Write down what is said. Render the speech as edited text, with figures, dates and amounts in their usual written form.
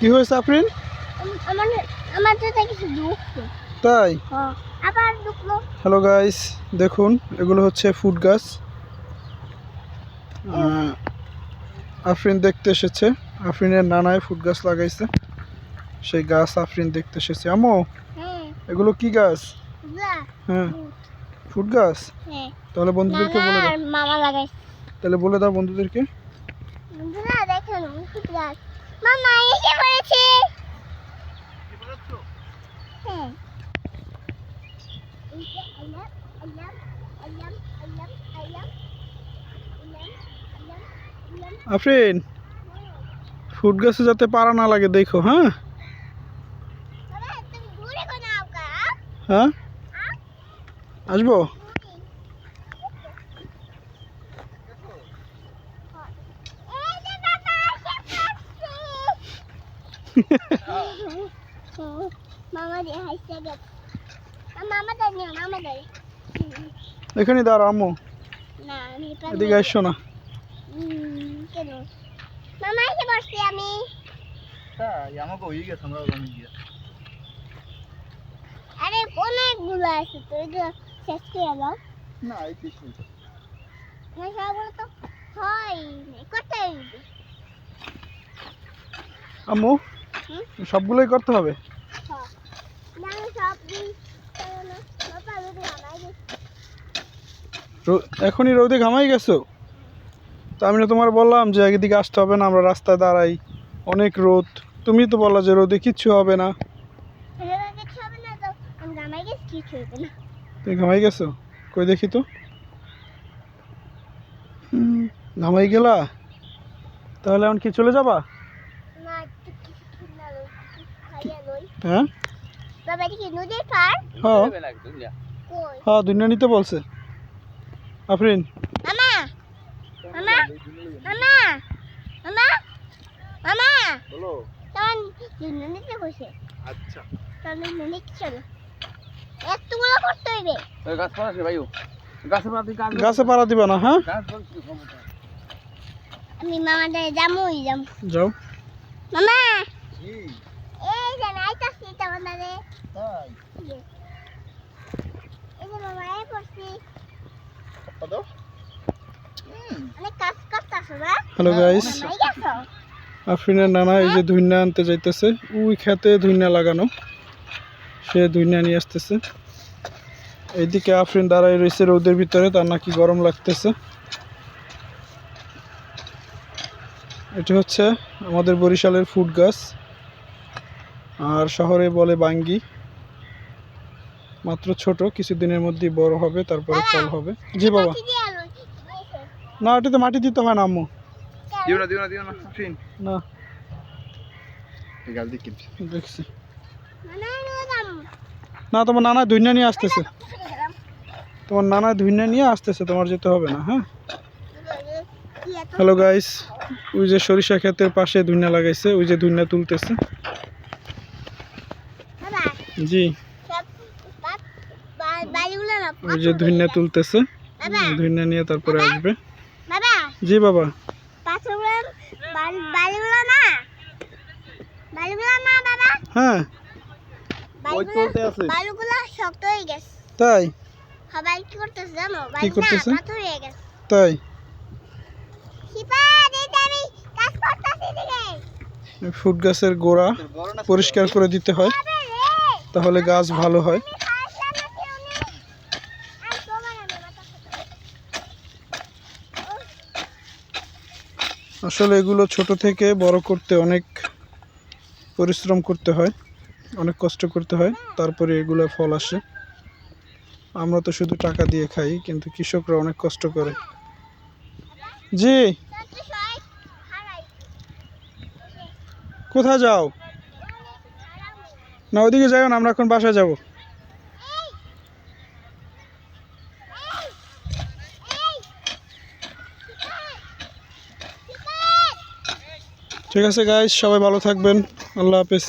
কি হয়েছে আফরিন? আমার আমার তো কিছু ঢুকছে। তাই? হ্যাঁ, আবার ঢুকলো। হ্যালো গাইস, দেখুন এগুলো হচ্ছে ফুড গাছ। আফরিন দেখতে এসেছে। আফরিনের নানায় ফুড গাছ লাগাইছে, সেই গাছ আফরিন দেখতে এসেছে। আম্মু, হ্যাঁ, এগুলো কি গাছ? এগুলা হ্যাঁ, ফুড গাছ। হ্যাঁ, তাহলে বন্ধুদেরকে বলে নানা দাও। আর মামা লাগাইছে। তাহলে বলে দাও বন্ধুদেরকে। বন্ধুরা দেখেন ফুড গাছ। মামা এসে পড়েছে। হ্যাঁ, এই যে আইলাম আইলাম আইলাম আইলাম আইলাম আইলাম আইলাম। আফরিন, ফুড গাছে যাতে পারা না লাগে দেখো। হ্যাঁ বাবা তুমি ঘুরে কোন আউকা? হ্যাঁ, আসবো। এই যে বাবা মামা দিয়ে হাসছে গেছে। মামা দাঁড়িয়ে মামা দাঁড়িয়ে। এখানে দাঁড়া আম্মু, না আমি এদিকে আসছো না। কেন মামা এসে বসছি আমি। আমাকে হয়ে গেছে, আমরা গিয়ে। আরে অনেকগুলো আছে তো এগুলো শেষ করে দাও না এই কিছু না, সবগুলো তো হয় কোথায়? আম্মু, সবগুলোই করতে হবে। হ্যাঁ না আমি সব দিই না বাবা রোদে ঘামাই গেছি। এখনই রোদে ঘামাই গেছো? তো আমি না তোমার বললাম যে একদিকে আসতে হবে না, আমরা রাস্তায় দাঁড়াই, অনেক রোদ। তুমি তো বললা যে রোদে কিচ্ছু হবে না। রোদে কিছু হবে না তো আমি ঘামাই গেছি, কিছু হবে না। তুমি ঘামাই গেছো? কই দেখি তো। ঘামাই গেলা? তাহলে এখন কি চলে যাবা? না একটু কিছু ঠান্ডা লই, কিছু খাইয়া লই। হ্যাঁ বাবা এটা কি নদীর পার? হ্যাঁ কই হ্যাঁ, দুনিয়া নিতে বলছে আফরিন। মামা মামা মামা মামা মামা বলো। তখন দুনিয়া নিতে বসে। আচ্ছা, তাহলে নিয়ে চলো, এতগুলো করতে হইবে। গাছ পাড়া ভাই, গাছে পাড়া দিবা না? হ্যাঁ আমি মামাদের যামুই যাম। যাও। মামা এই যে নাইতাছি তোমাদের। এই যে মামা এই পড়ছি। অনেক কাজ করতেছো না? হ্যালো গাইস, মামাই গেছো? আফরিনের নানা এই যে ধুইনা আনতে যাইতেছে। ওই খেতে ধুইনা লাগানো, সে ধুইনা নিয়ে আসতেছে। এইদিকে আফরিন দাঁড়াই রয়েছে রোদের ভিতরে, তার নাকি গরম লাগতেছে। এটা হচ্ছে আমাদের বরিশালের ফুড গাছ, আর শহরে বলে বাঙ্গি। মাত্র ছোট, কিছুদিনের মধ্যেই বড় হবে, তারপরে ফল হবে। জি বাবা। মাটি দিয়ে আলো। না, এটাতে মাটি দিতে হয় না আম্মু। দিও না ফিন না, গাল দিকে দেখছি। মামা নিয়ে যাম। না, তোমার নানা ধুইনা নিয়ে আসতেছে। তোমার নানা ধুইনা নিয়ে আসতেছে, তোমার যেতে হবে না। হ্যাঁ হ্যালো গাইস, ওই যে সরিষা ক্ষেতের পাশে ধুইনা লাগাইছে, ওই যে ধুইনা তুলতেছে। বাবা জি, সব বাড়িগুলো না ওই যে ধুইনা তুলতেছে, বাবা ধুইনা নিয়ে তারপরে আসবে। বাবা জি বাবা। পাথরগুলো বাড়িগুলো না বাবা হ্যাঁ বালুগুলো শক্ত হয়ে গেছে। তাই? সবাই কি করতেছে জানো? কি করতেছে? পাথর হয়ে গেছে। তাই? শিপা দিতে আমি কাজ করতেছি দিকে। ফুড গাছের গোড়া পরিষ্কার করে দিতে হয়, তাহলে গাছ ভালো হয়। আসলে এগুলো ছোট থেকে বড় করতে অনেক পরিশ্রম করতে হয়, অনেক কষ্ট করতে হয়, তারপরে এগুলো ফল আসে। আমরা তো শুধু টাকা দিয়ে খাই, কিন্তু কৃষকরা অনেক কষ্ট করে। জি, কোথায় যাও? না ওইদিকে যাও না, আমরা এখন বাসায় যাব। ঠিক আছে গাইস, সবাই ভালো থাকবেন। আল্লাহ হাফেজ।